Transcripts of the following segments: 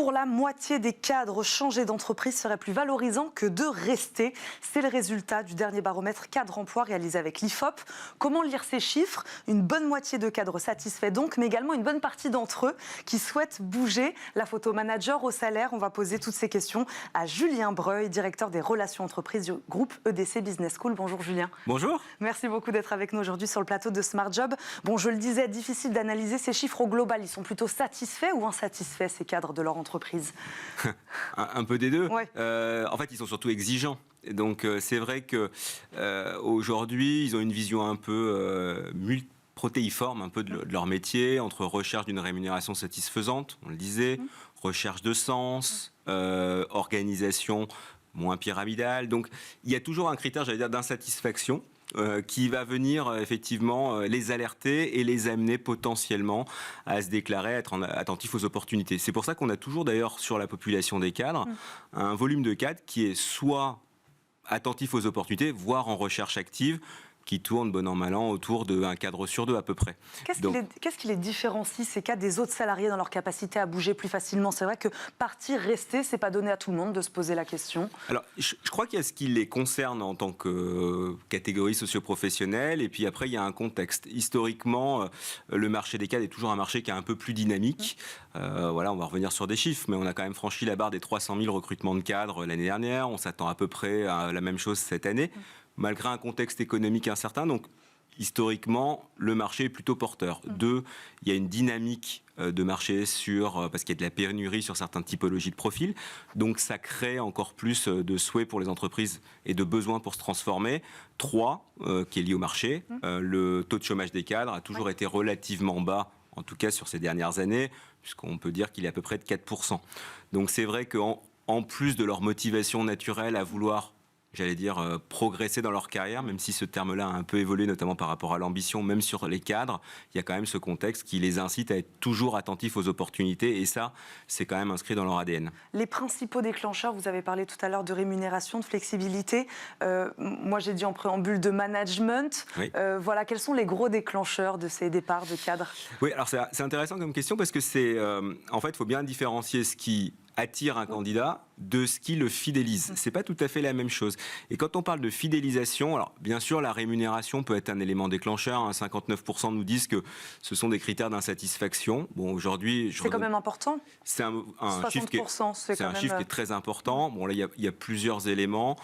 Pour la moitié des cadres, changer d'entreprise serait plus valorisant que de rester. C'est le résultat du dernier baromètre cadre emploi réalisé avec l'IFOP. Comment lire ces chiffres? Une bonne moitié de cadres satisfaits donc, mais également une bonne partie d'entre eux qui souhaitent bouger. La photo manager au salaire, on va poser toutes ces questions à Julien Breuil, directeur des relations entreprises du groupe EDC Business School. Bonjour Julien. Bonjour. Merci beaucoup d'être avec nous aujourd'hui sur le plateau de Smart Job. Bon, je le disais, difficile d'analyser ces chiffres au global. Ils sont plutôt satisfaits ou insatisfaits, ces cadres de leur entreprise? Un peu des deux. Ouais. En fait, ils sont surtout exigeants. Donc, c'est vrai que aujourd'hui, ils ont une vision un peu protéiforme, un peu de leur métier, entre recherche d'une rémunération satisfaisante, on le disait, recherche de sens, organisation moins pyramidale. Donc, il y a toujours un critère, j'allais dire, d'insatisfaction. Qui va venir effectivement les alerter et les amener potentiellement à se déclarer, à être attentifs aux opportunités. C'est pour ça qu'on a toujours d'ailleurs sur la population des cadres un volume de cadres qui est soit attentif aux opportunités, voire en recherche active, qui tourne bon an mal an autour d'un cadre sur deux à peu près. Qu'est-ce qui les différencie, ces cadres, des autres salariés dans leur capacité à bouger plus facilement? C'est vrai que partir, rester, c'est pas donné à tout le monde de se poser la question. Alors, je crois qu'il y a ce qui les concerne en tant que catégorie socio-professionnelle, et puis après, il y a un contexte. Historiquement, le marché des cadres est toujours un marché qui est un peu plus dynamique. Voilà, on va revenir sur des chiffres, mais on a quand même franchi la barre des 300 000 recrutements de cadres l'année dernière. On s'attend à peu près à la même chose cette année. Malgré un contexte économique incertain, donc historiquement, le marché est plutôt porteur. Deux, il y a une dynamique de marché parce qu'il y a de la pénurie sur certaines typologies de profils. Donc ça crée encore plus de souhaits pour les entreprises et de besoins pour se transformer. Trois, qui est lié au marché, le taux de chômage des cadres a toujours été relativement bas, en tout cas sur ces dernières années, puisqu'on peut dire qu'il est à peu près de 4%. Donc c'est vrai qu'en plus de leur motivation naturelle à vouloir progresser dans leur carrière, même si ce terme-là a un peu évolué, notamment par rapport à l'ambition, même sur les cadres, il y a quand même ce contexte qui les incite à être toujours attentifs aux opportunités, et ça, c'est quand même inscrit dans leur ADN. Les principaux déclencheurs, vous avez parlé tout à l'heure de rémunération, de flexibilité, moi j'ai dit en préambule de management, oui. Voilà, quels sont les gros déclencheurs de ces départs de cadres? Oui, alors c'est intéressant comme question, parce que en fait, il faut bien différencier ce qui attire un candidat de ce qui le fidélise. C'est pas tout à fait la même chose. Et quand on parle de fidélisation, alors bien sûr la rémunération peut être un élément déclencheur. 59% nous disent que ce sont des critères d'insatisfaction. Bon, aujourd'hui, c'est quand même important. C'est un chiffre qui est très important. Bon, là il y a plusieurs éléments.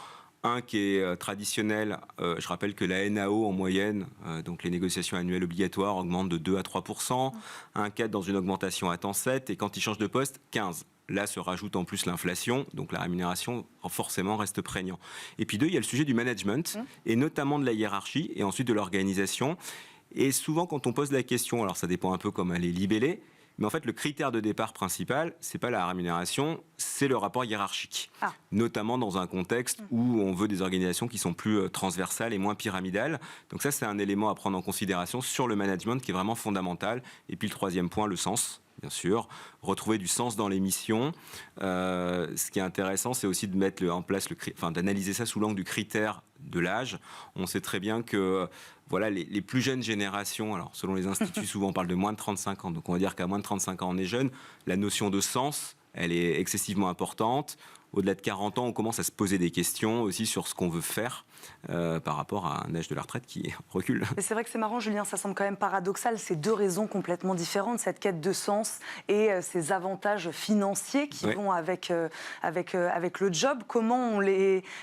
Un qui est traditionnel, je rappelle que la NAO en moyenne, donc les négociations annuelles obligatoires, augmentent de 2 à 3%. Un cadre dans une augmentation attend 7, et quand il change de poste, 15. Là se rajoute en plus l'inflation, donc la rémunération forcément reste prégnant. Et puis deux, il y a le sujet du management, et notamment de la hiérarchie, et ensuite de l'organisation. Et souvent quand on pose la question, alors ça dépend un peu comment elle est libellée, mais en fait, le critère de départ principal, c'est pas la rémunération, c'est le rapport hiérarchique. Notamment dans un contexte où on veut des organisations qui sont plus transversales et moins pyramidales. Donc ça, c'est un élément à prendre en considération sur le management qui est vraiment fondamental. Et puis le troisième point, le sens. Bien sûr, retrouver du sens dans les missions. Ce qui est intéressant, c'est aussi de mettre en place d'analyser ça sous l'angle du critère de l'âge. On sait très bien que voilà, les plus jeunes générations, alors selon les instituts, souvent on parle de moins de 35 ans, donc on va dire qu'à moins de 35 ans on est jeune, la notion de sens, elle est excessivement importante. Au-delà de 40 ans, on commence à se poser des questions aussi sur ce qu'on veut faire par rapport à un âge de la retraite qui recule. Et c'est vrai que c'est marrant, Julien, ça semble quand même paradoxal, ces deux raisons complètement différentes, cette quête de sens et ces avantages financiers qui vont avec le job.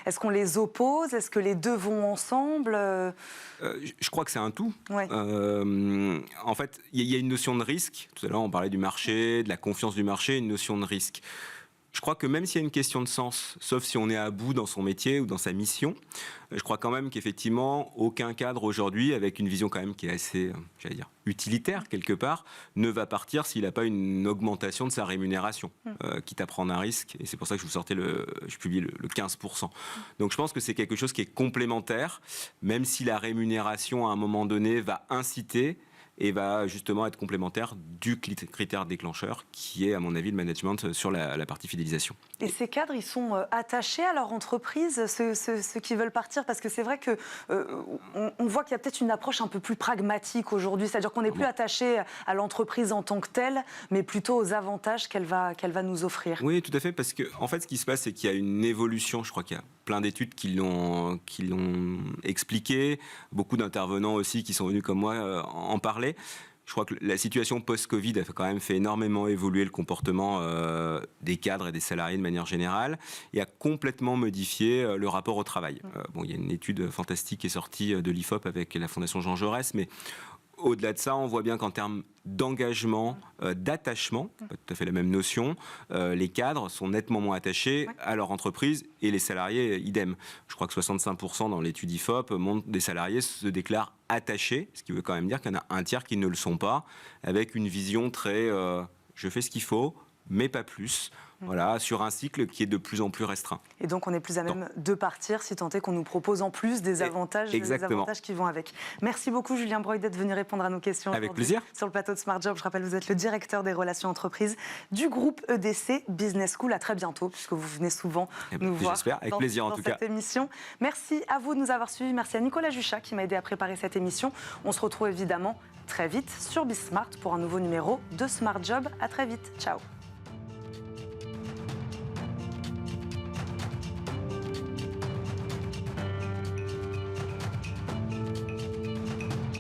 Est-ce qu'on les oppose? Est-ce que les deux vont ensemble? Je crois que c'est un tout. Ouais. En fait, il y a une notion de risque. Tout à l'heure, on parlait du marché, de la confiance du marché, une notion de risque. Je crois que même s'il y a une question de sens, sauf si on est à bout dans son métier ou dans sa mission, je crois quand même qu'effectivement, aucun cadre aujourd'hui, avec une vision quand même qui est assez, utilitaire quelque part, ne va partir s'il n'a pas une augmentation de sa rémunération, quitte à prendre un risque. Et c'est pour ça que je publie le 15%. Donc je pense que c'est quelque chose qui est complémentaire, même si la rémunération à un moment donné va inciter, et va justement être complémentaire du critère déclencheur qui est, à mon avis, le management sur la partie fidélisation. Et ces cadres, ils sont attachés à leur entreprise, ceux qui veulent partir, parce que c'est vrai que on voit qu'il y a peut-être une approche un peu plus pragmatique aujourd'hui, c'est-à-dire qu'on n'est plus attaché à l'entreprise en tant que telle, mais plutôt aux avantages qu'elle va nous offrir. Oui, tout à fait, parce que en fait, ce qui se passe, c'est qu'il y a une évolution. Je crois qu'il y a plein d'études qui l'ont expliqué, beaucoup d'intervenants aussi qui sont venus comme moi en parler. Je crois que la situation post-Covid a quand même fait énormément évoluer le comportement des cadres et des salariés de manière générale et a complètement modifié le rapport au travail. Il y a une étude fantastique qui est sortie de l'IFOP avec la Fondation Jean Jaurès, mais au-delà de ça, on voit bien qu'en termes d'engagement, d'attachement, pas tout à fait la même notion, les cadres sont nettement moins attachés à leur entreprise et les salariés, idem. Je crois que 65% dans l'étude IFOP montrent des salariés se déclarent attachés, ce qui veut quand même dire qu'il y en a un tiers qui ne le sont pas, avec une vision très je fais ce qu'il faut, mais pas plus. Voilà, sur un cycle qui est de plus en plus restreint. Et donc on est plus à même de partir si tant est qu'on nous propose en plus des avantages, qui vont avec. Merci beaucoup Julien Breuil d'être venu répondre à nos questions. Avec plaisir. Sur le plateau de Smart Job, je rappelle, vous êtes le directeur des relations entreprises du groupe EDC Business School. À très bientôt, puisque vous venez souvent nous voir. J'espère, avec plaisir en tout cas. Cette émission. Merci à vous de nous avoir suivis. Merci à Nicolas Juchat qui m'a aidé à préparer cette émission. On se retrouve évidemment très vite sur Bismart pour un nouveau numéro de Smart Job. À très vite. Ciao.